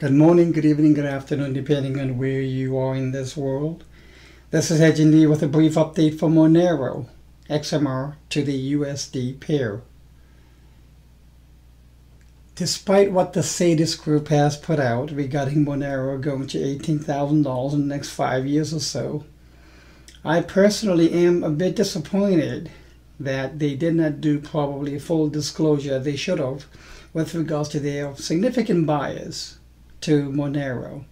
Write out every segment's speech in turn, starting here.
Good morning, good evening, good afternoon, depending on where you are in this world. This is Agent Lee with a brief update for Monero, XMR to the USD pair. Despite what the sadist group has put out regarding Monero going to $18,000 in the next 5 years or so, I personally am a bit disappointed that they did not do probably a full disclosure they should have with regards to their significant buyers to Monero.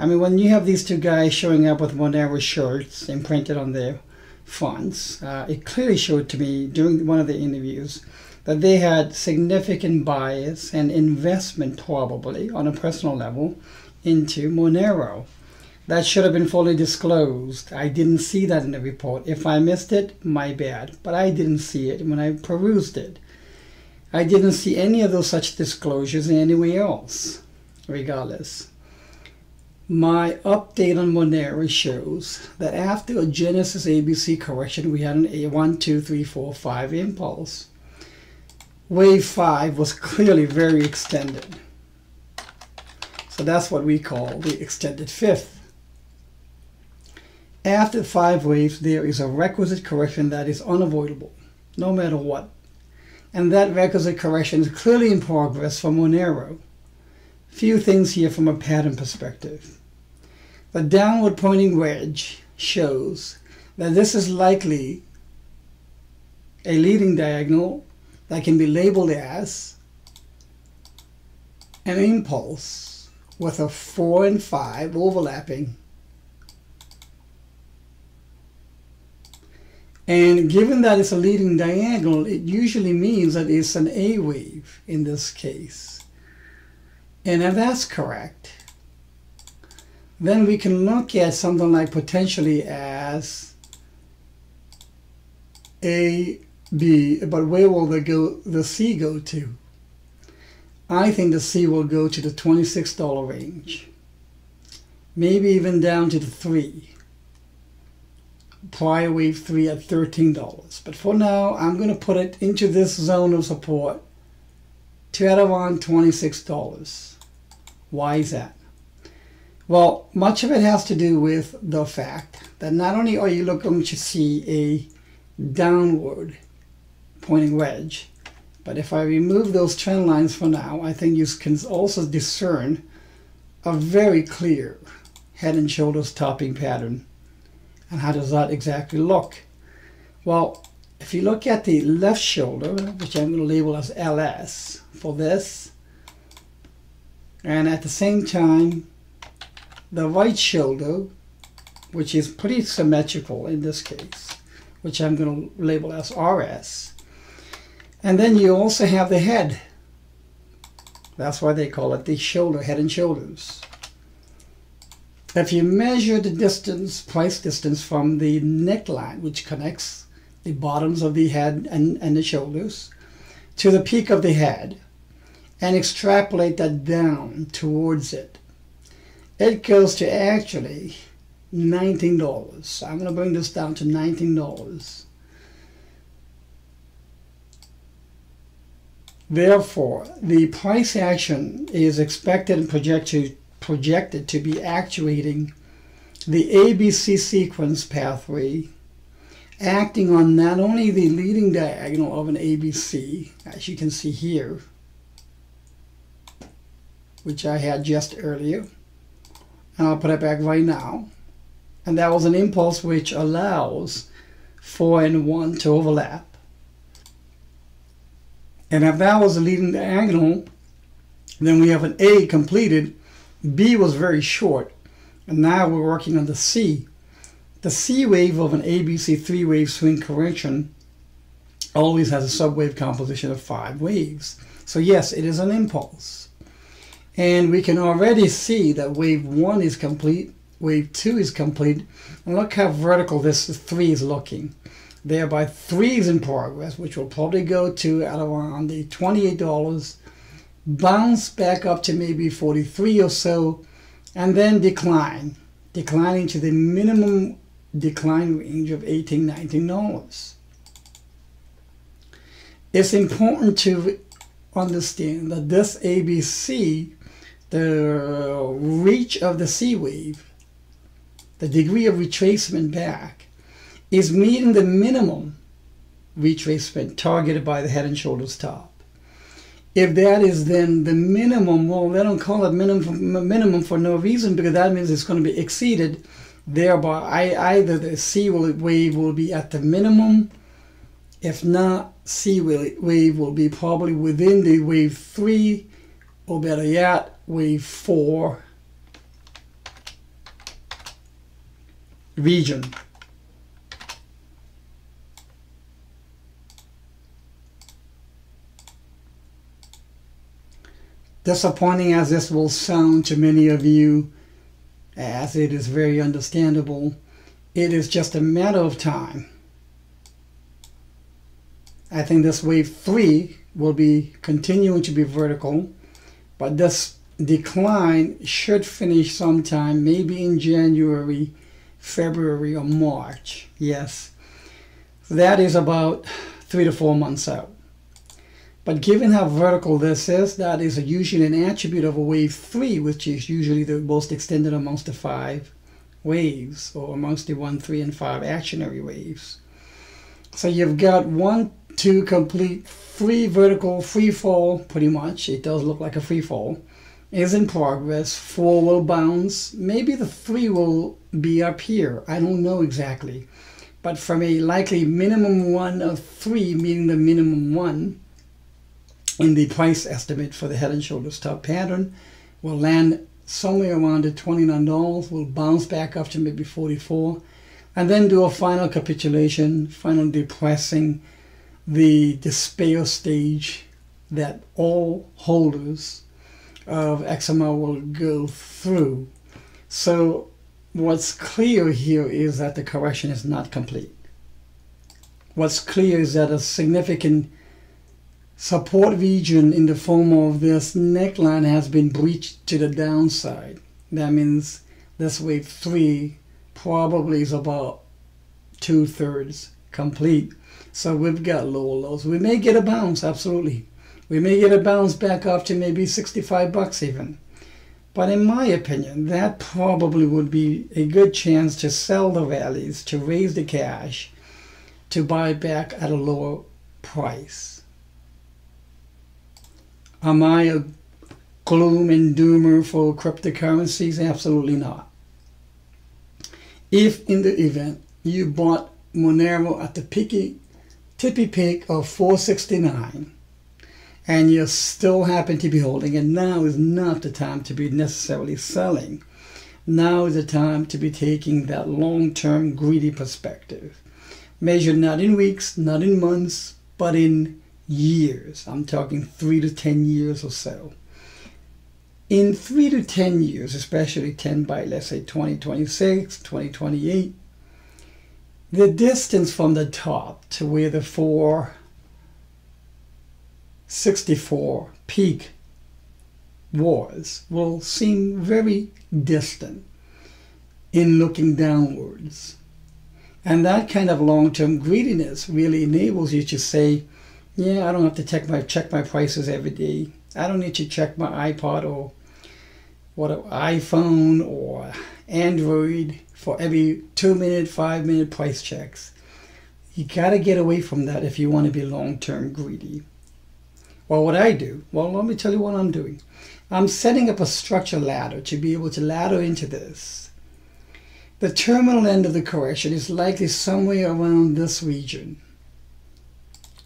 I mean, when you have these two guys showing up with Monero shirts imprinted on their fronts, it clearly showed to me during one of the interviews that they had significant bias and investment, probably on a personal level, into Monero. That should have been fully disclosed. I didn't see that in the report. If I missed it, my bad, but I didn't see it when I perused it. I didn't see any of those such disclosures anywhere else. Regardless, my update on Monero shows that after a Genesis ABC correction, we had an A 1, 2, 3, 4, 5 impulse. Wave 5 was clearly very extended. So that's what we call the extended fifth. After 5 waves, there is a requisite correction that is unavoidable, no matter what. And that requisite correction is clearly in progress for Monero. Few things here from a pattern perspective. The downward pointing wedge shows that this is likely a leading diagonal that can be labeled as an impulse with a 4 and 5 overlapping. And given that it's a leading diagonal, it usually means that it's an A wave in this case. And if that's correct, then we can look at something like potentially as A, B, but where will the C go to? I think the C will go to the $26 range, maybe even down to the 3. Prior wave 3 at $13. But for now, I'm going to put it into this zone of support to at around $26. Why is that? Well, much of it has to do with the fact that not only are you looking to see a downward pointing wedge, but if I remove those trend lines for now, I think you can also discern a very clear head and shoulders topping pattern. And how does that exactly look? Well, if you look at the left shoulder, which I'm going to label as LS for this, and at the same time, the right shoulder, which is pretty symmetrical in this case, which I'm going to label as RS. And then you also have the head. That's why they call it the shoulder, head and shoulders. If you measure the distance, price distance from the neckline, which connects the bottoms of the head and the shoulders, to the peak of the head, and extrapolate that down towards it, it goes to actually $19. I'm going to bring this down to $19. Therefore, the price action is expected and projected to be actuating the ABC sequence pathway, acting on not only the leading diagonal of an ABC, as you can see here, which I had just earlier, and I'll put it back right now, and that was an impulse which allows 4 and 1 to overlap. And if that was a leading diagonal, then we have an A completed. B was very short, and now we're working on the C. The C wave of an ABC 3-wave swing correction always has a subwave composition of 5 waves. So yes, it is an impulse. And we can already see that wave 1 is complete, wave 2 is complete, and look how vertical this 3 is looking. Thereby 3 is in progress, which will probably go to at around the $28, bounce back up to maybe 43 or so, and then declining to the minimum decline range of $18, $19. It's important to understand that this ABC the reach of the C wave, the degree of retracement back, is meeting the minimum retracement targeted by the Head and Shoulders top. If that is then the minimum, well, they don't call it minimum for no reason, because that means it's going to be exceeded. Thereby, either the C wave will be at the minimum. If not, C wave will be probably within the wave 3, or better yet, wave 4 region. Disappointing as this will sound to many of you, as it is very understandable, it is just a matter of time. I think this wave 3 will be continuing to be vertical, but this decline should finish sometime, maybe in January, February, or March. Yes, that is about 3 to 4 months out. But given how vertical this is, that is usually an attribute of a wave 3, which is usually the most extended amongst the 5 waves, or amongst the 1, 3, and 5 actionary waves. So you've got 1, 2 complete, 3 vertical free fall, pretty much. It does look like a free fall. Is in progress. 4 will bounce. Maybe the 3 will be up here. I don't know exactly. But from a likely minimum 1 of 3, meaning the minimum 1, in the price estimate for the Head and Shoulders top pattern, will land somewhere around the $29, will bounce back up to maybe 44, and then do a final capitulation, final depressing the despair stage that all holders of XMR will go through. So what's clear here is that the correction is not complete. What's clear is that a significant support region in the form of this neckline has been breached to the downside. That means this wave 3 probably is about 2/3 complete. So we've got lower lows. We may get a bounce, absolutely. We may get a bounce back up to maybe $65 even. But in my opinion, that probably would be a good chance to sell the rallies, to raise the cash, to buy back at a lower price. Am I a gloom and doomer for cryptocurrencies? Absolutely not. If in the event you bought Monero at the tippy peak of 469 and you still happen to be holding, and now is not the time to be necessarily selling. Now is the time to be taking that long-term greedy perspective. Measured not in weeks, not in months, but in years. I'm talking 3 to 10 years or so. In 3 to 10 years, especially 10 by, let's say, 2026, 2028, the distance from the top to where the 464 peak was will seem very distant in looking downwards. And that kind of long-term greediness really enables you to say, yeah, I don't have to check my prices every day. I don't need to check my iPod or iPhone or Android for every 2-minute, 5-minute price checks. You got to get away from that if you want to be long-term greedy. Well, what I do, well, let me tell you what I'm doing. I'm setting up a structure ladder to be able to ladder into this. The terminal end of the correction is likely somewhere around this region,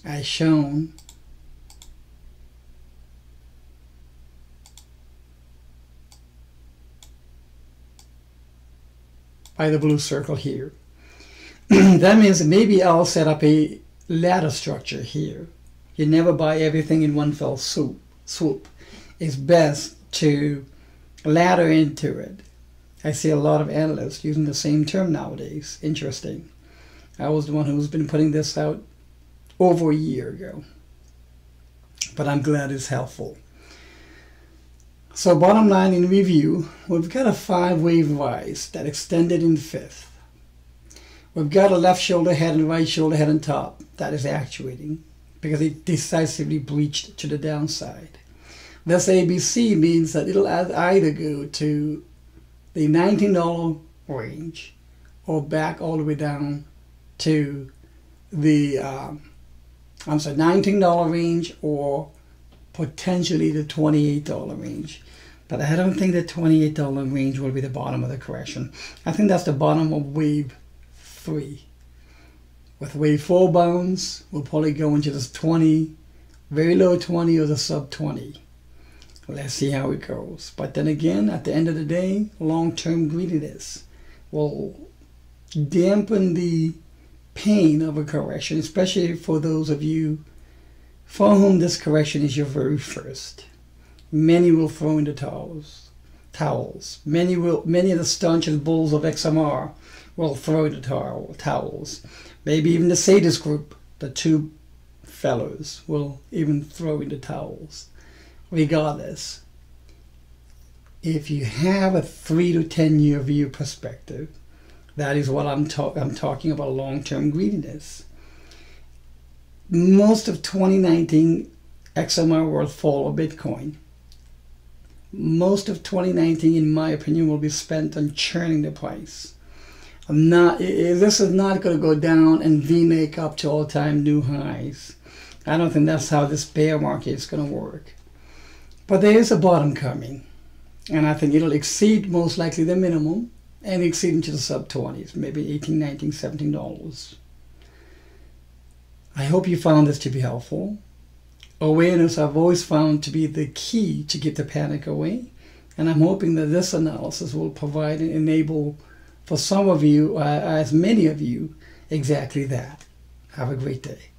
as shown by the blue circle here. That means maybe I'll set up a ladder structure here. You never buy everything in one fell swoop. It's best to ladder into it. I see a lot of analysts using the same term nowadays. Interesting. I was the one who's been putting this out over a year ago. But I'm glad it's helpful. So bottom line in review, we've got a 5-wave rise that extended in 5th. We've got a left shoulder head and right shoulder head and top that is actuating because it decisively breached to the downside. This ABC means that it'll either go to the $19 range or back all the way down to the $19 range, or potentially the $28 range. But I don't think the $28 range will be the bottom of the correction. I think that's the bottom of wave 3. With wave 4 bounce, we'll probably go into this 20, very low 20 or the sub 20. Let's see how it goes. But then again, at the end of the day, long-term greediness will dampen the pain of a correction, especially for those of you for whom this correction is your very first. Many will throw in the towels. Many of the staunchest bulls of XMR will throw in the towels. Maybe even the sadist group, the two fellows, will even throw in the towels. Regardless, if you have a 3 to 10 year view perspective, that is what I'm talking about, long-term greediness. Most of 2019 XMR will follow Bitcoin. Most of 2019, in my opinion, will be spent on churning the price. This is not going to go down and V-make up to all-time new highs. I don't think that's how this bear market is going to work. But there is a bottom coming, and I think it'll exceed most likely the minimum and exceed into the sub-20s, maybe $18, $19, $17. I hope you found this to be helpful. Awareness I've always found to be the key to get the panic away, and I'm hoping that this analysis will provide and enable for some of you, as many of you, exactly that. Have a great day.